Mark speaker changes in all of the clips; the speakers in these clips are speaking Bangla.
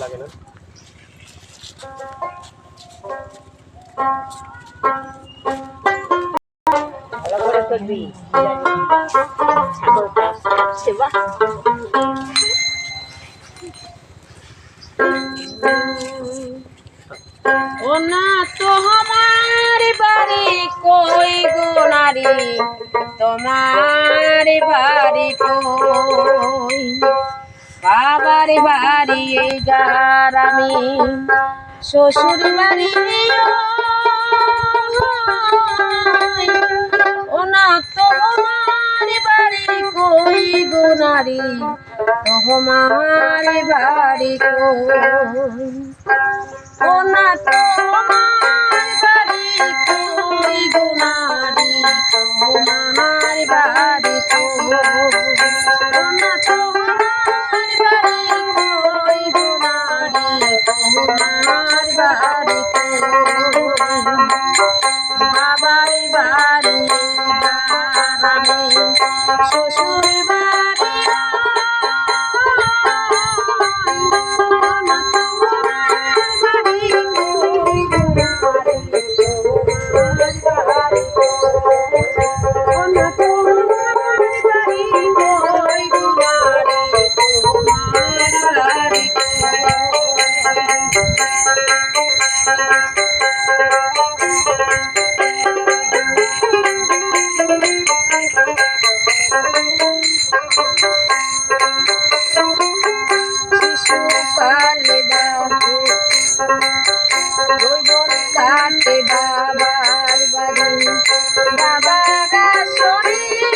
Speaker 1: লাগে না। ভালো করে করবি ছাগলটা সেবা। ও না তো আমার বাড়ি কই গো নারী, তোমার বাড়ি কই? বাবার বাড়ি এই গ্রামে, শ্বশুর বাড়ি ও না তোমার বাড়ি কই গো নারী, তোমার বাড়ি কই? ও না তোমার বাড়ি কই গো নারী, তোমার বাড়ি কই? ও না তোমার বাড়ি কই গো নারী, তোমার বাড়ি কই? বাবার বাড়ি গ্রামে, শ্বশুর বাড়ি শিশুকালে বাবু কাটে বাবার বাড়ি, বাবারা শরীর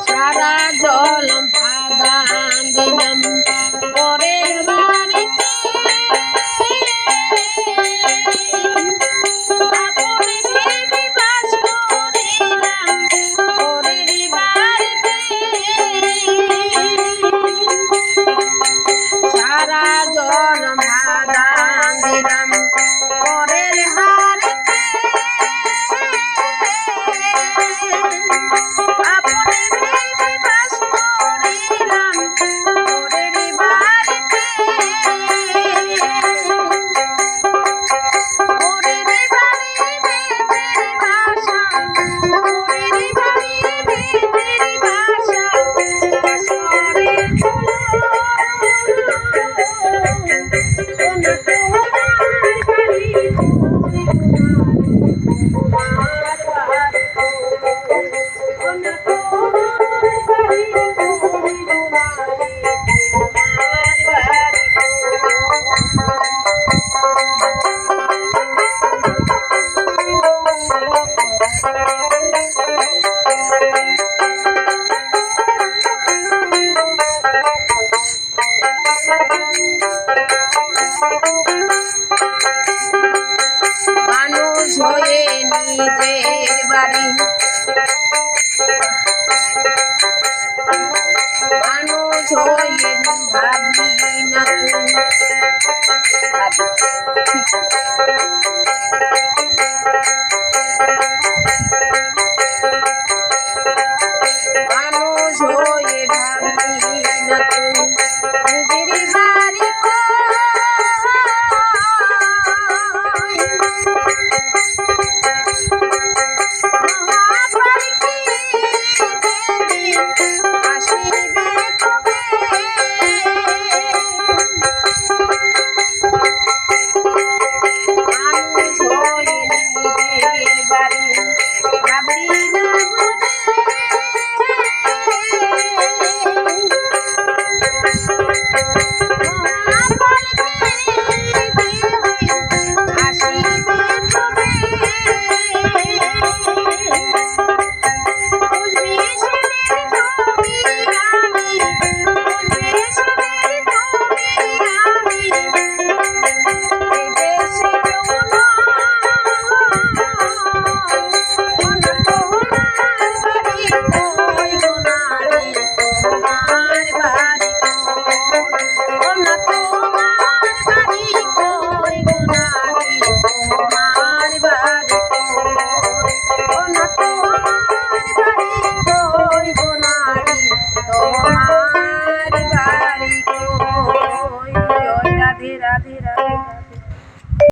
Speaker 1: সারা জল ভাগান দিলাম পরের বাড়িতে, আপনি ভেবে বাস করিলাম পরের বাড়িতে। সারা জল ভাগান দিলাম পরের হাড়িতে, আপনি ভেবে বাস করিলাম পরের বাড়িতে। পরের বাড়ি বেতের বাসা, পরের বাড়ি বেতের বাসা, বাসরে সোনা তোমার বাড়ি মানুষ হয়ে নিজের বাড়ি, মানুষ হয়ে ভাবি না তুই